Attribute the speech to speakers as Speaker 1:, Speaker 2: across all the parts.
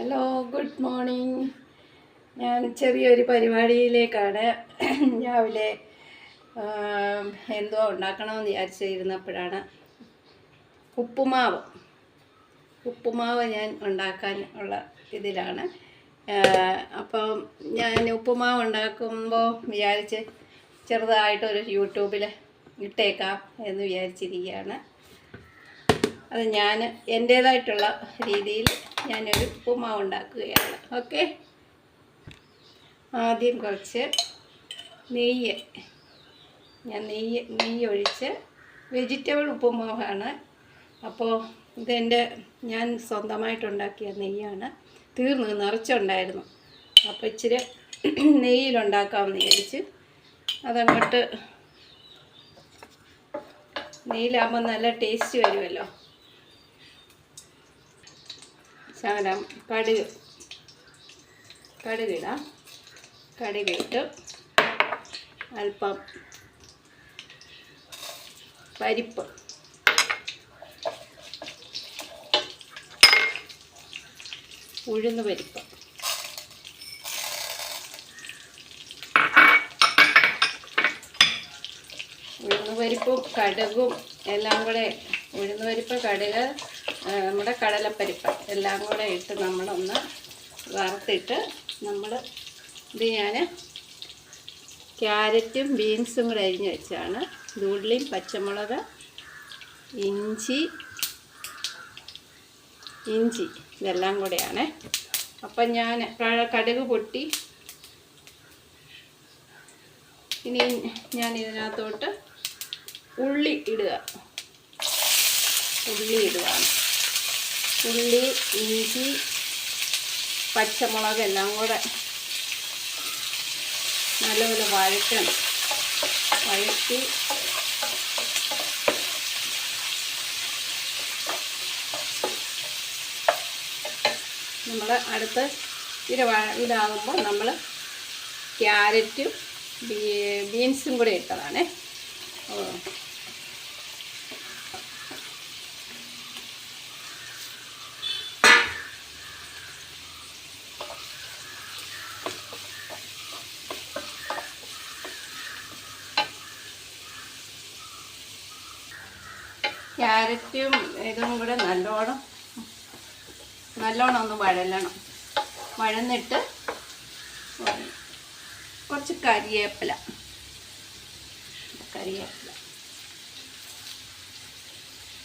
Speaker 1: Hello, good morning. ഞാൻ ചെറിയൊരു പരിപാടിയിലേക്കാണ്. രാവിലെ എന്തോ ഉണ്ടാക്കണമെന്ന് വിചാരിച്ചിരുന്നപ്പോഴാണ് ഉപ്പുമാവ് ഞാൻ ഉണ്ടാക്കാൻ ഉള്ള ഇതിലാണ്. അപ്പം ഞാൻ ഉപ്പുമാവ് ഉണ്ടാക്കുമ്പോൾ വിചാരിച്ച് ചെറുതായിട്ടൊരു യൂട്യൂബിൽ ഇട്ടേക്കാം എന്ന് വിചാരിച്ചിരിക്കുകയാണ്. അത് ഞാൻ എൻ്റേതായിട്ടുള്ള രീതിയിൽ ഞാനൊരു ഉപ്പുമാവ് ഉണ്ടാക്കുകയാണ്. ഓക്കെ, ആദ്യം കുറച്ച് നെയ്യ് ഒഴിച്ച് വെജിറ്റബിൾ ഉപ്പുമാവാണ്. അപ്പോൾ ഞാൻ സ്വന്തമായിട്ടുണ്ടാക്കിയ നെയ്യാണ്. നിറച്ചുണ്ടായിരുന്നു. അപ്പോൾ ഇച്ചിരി നെയ്യിലുണ്ടാക്കാമെന്ന് വിചാരിച്ച് അതങ്ങോട്ട് നെയ്യിലാകുമ്പോൾ നല്ല ടേസ്റ്റ് വരുമല്ലോ. ശകലം കടുകിടാം. കടുകിട്ട് അല്പം പരിപ്പ്, ഉഴുന്ന് പരിപ്പും കടുകും എല്ലാം കൂടെ, ഉഴുന്നുപരിപ്പ്, കടുക്, നമ്മുടെ കടലപ്പരിപ്പ് എല്ലാം കൂടെ ഇട്ട് നമ്മളൊന്ന് വറുത്തിട്ട് ഞാൻ ക്യാരറ്റും ബീൻസും കൂടെ അരിഞ്ഞ് വെച്ചാണ്. ഉള്ളിയും പച്ചമുളക്, ഇഞ്ചി ഇതെല്ലാം കൂടെയാണ്. അപ്പം ഞാൻ കടുക് പൊട്ടി. ഇനി ഞാൻ ഇതിനകത്തോട്ട് ഉള്ളി ഇടുകയാണ്. ഉള്ളി, ഇഞ്ചി, പച്ചമുളക് എല്ലാം കൂടെ നല്ലപോലെ വഴറ്റി നമ്മൾ അടുത്ത് ഇതാകുമ്പോൾ നമ്മൾ ക്യാരറ്റും ബീൻസും കൂടെ ഇട്ടതാണ്. ക്യാരറ്റും ഇതും കൂടെ നല്ലോണം ഒന്ന് വഴന്നിട്ട് കുറച്ച് കരിവേപ്പില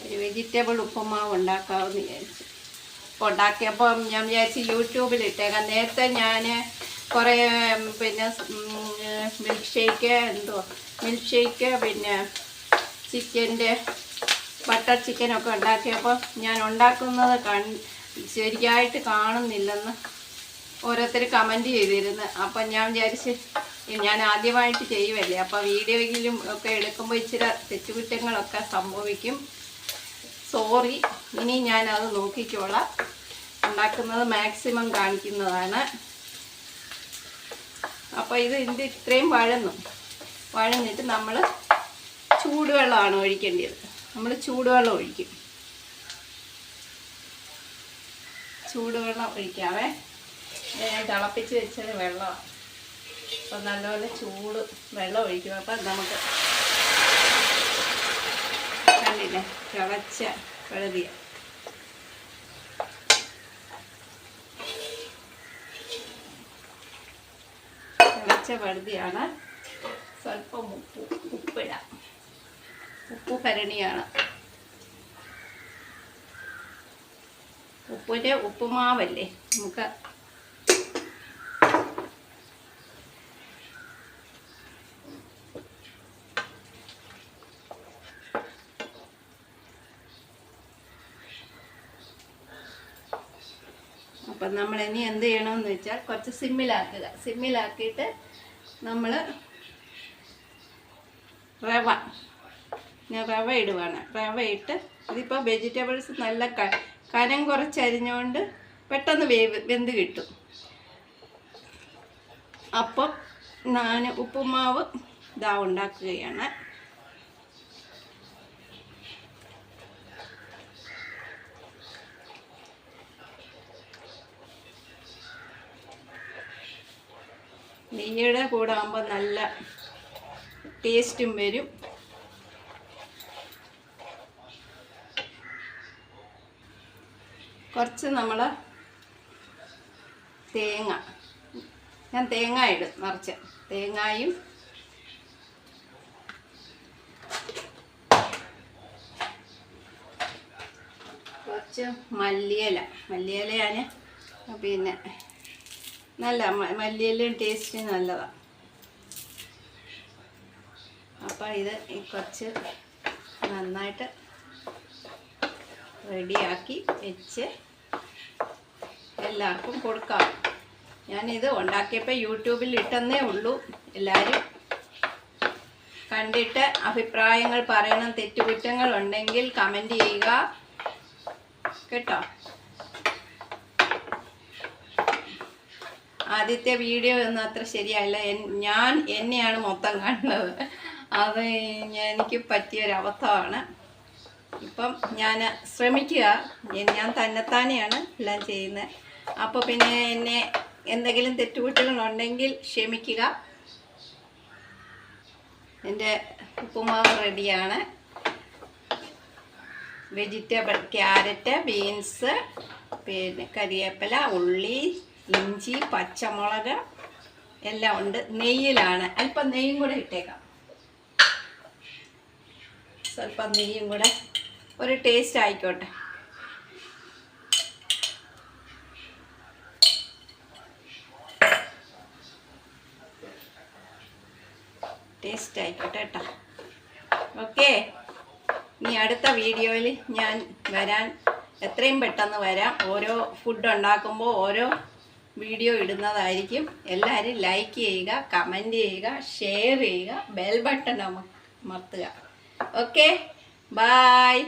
Speaker 1: ഒരു വെജിറ്റബിൾ ഉപ്പുമാവ് ഉണ്ടാക്കാമെന്ന് വിചാരിച്ചു. ഉണ്ടാക്കിയപ്പോൾ ഞാൻ വിചാരിച്ച് യൂട്യൂബിൽ ഇട്ടേക്കാം. നേരത്തെ ഞാൻ കുറേ മിൽക്ക് ഷേക്ക് പിന്നെ ചിക്കൻ്റെ ബട്ടർ ചിക്കനൊക്കെ ഉണ്ടാക്കിയപ്പോൾ ഞാൻ ഉണ്ടാക്കുന്നത് ശരിയായിട്ട് കാണുന്നില്ലെന്ന് ഓരോരുത്തർ കമൻറ്റ് ചെയ്തിരുന്നു. അപ്പം ഞാൻ വിചാരിച്ച് ഞാൻ ആദ്യമായിട്ട് ചെയ്യുമല്ലേ, അപ്പോൾ വീഡിയോയിലും ഒക്കെ എടുക്കുമ്പോൾ ഇച്ചിരി തെറ്റുകുറ്റങ്ങളൊക്കെ സംഭവിക്കും. സോറി. ഇനി ഞാനത് നോക്കിക്കോളാം. ഉണ്ടാക്കുന്നത് മാക്സിമം കാണിക്കുന്നതാണ്. അപ്പോൾ ഇതിൻ്റെ ഇത്രയും വഴന്നിട്ട് നമ്മൾ ചൂടുവെള്ളമാണ് ഒഴിക്കേണ്ടത്. നമ്മൾ ചൂടുവെള്ളം ഒഴിക്കാവേ. ഞാൻ തിളപ്പിച്ച് വെച്ചത് വെള്ളമാണ്. അപ്പം നല്ലപോലെ ചൂട് വെള്ളം ഒഴിക്കും. അപ്പം നമുക്ക് കണ്ടില്ലേ, തിളച്ച പഴുതിയാണ്. സ്വല്പം ഉപ്പിടാം. ഉപ്പ് ഭരണിയാണ്. ഉപ്പുമാവല്ലേ, നമുക്ക് അപ്പം നമ്മൾ ഇനി എന്ത് ചെയ്യണമെന്ന് വെച്ചാൽ കുറച്ച് സിമ്മിലാക്കിയിട്ട് നമ്മൾ റവ ഇടുവാണ്. റവ ഇട്ട് ഇതിപ്പോൾ വെജിറ്റബിൾസ് നല്ല കനം കുറച്ചരിഞ്ഞുകൊണ്ട് പെട്ടെന്ന് വെന്ത് കിട്ടും. അപ്പം ഞാൻ ഉപ്പുമാവ് ഉണ്ടാക്കുകയാണ്. നെയ്യുടെ കൂടെ ആകുമ്പോൾ നല്ല ടേസ്റ്റും വരും. കുറച്ച് നമ്മൾ തേങ്ങ, ഞാൻ തേങ്ങ ഇടും നിറച്ച്, തേങ്ങയും കുറച്ച് മല്ലിയിലയാണ് പിന്നെ നല്ല മല്ലിയിലയും ടേസ്റ്റ് നല്ലതാണ്. അപ്പോൾ ഇത് കുറച്ച് നന്നായിട്ട് റെഡിയാക്കി വെച്ച് എല്ലാവർക്കും കൊടുക്കാം. ഞാനിത് ഉണ്ടാക്കിയപ്പോൾ യൂട്യൂബിൽ ഇട്ടെന്നേ ഉള്ളൂ. എല്ലാവരും കണ്ടിട്ട് അഭിപ്രായങ്ങൾ പറയണം. തെറ്റുകുറ്റങ്ങൾ ഉണ്ടെങ്കിൽ കമൻറ്റ് ചെയ്യുക കേട്ടോ. ആദ്യത്തെ വീഡിയോ ഒന്നും അത്ര ശരിയല്ല. ഞാൻ എന്നെയാണ് മൊത്തം കാണുന്നത്. അത് എനിക്ക് പറ്റിയൊരബദ്ധമാണ്. ഇപ്പം ഞാൻ ശ്രമിക്കുക. ഞാൻ തന്നെത്താനെയാണ് എല്ലാം ചെയ്യുന്നത്. അപ്പോൾ പിന്നെ എന്നെ എന്തെങ്കിലും തെറ്റുകുറ്റങ്ങളുണ്ടെങ്കിൽ ക്ഷമിക്കുക. എൻ്റെ ഉപ്പുമാവ് റെഡിയാണ്. വെജിറ്റബിൾ, ക്യാരറ്റ്, ബീൻസ്, പിന്നെ കരിവേപ്പില, ഉള്ളി, ഇഞ്ചി, പച്ചമുളക് എല്ലാം ഉണ്ട്. നെയ്യിലാണ്. അല്പം നെയ്യും കൂടെ ഇട്ടേക്കാം. സ്വല്പം നെയ്യും കൂടെ ഒരു ടേസ്റ്റ് ആയിക്കോട്ടെ. ടേസ്റ്റ് ആയിക്കോട്ടെ കേട്ടോ. ഓക്കെ, ഇനി അടുത്ത വീഡിയോയിൽ ഞാൻ വരാൻ എത്രയും പെട്ടെന്ന് വരാം. ഓരോ ഫുഡ് ഉണ്ടാക്കുമ്പോൾ ഓരോ വീഡിയോ ഇടുന്നതായിരിക്കും. എല്ലാവരും ലൈക്ക് ചെയ്യുക, കമൻറ്റ് ചെയ്യുക, ഷെയർ ചെയ്യുക, ബെൽ ബട്ടൺ അമർത്തുക. Okay, by.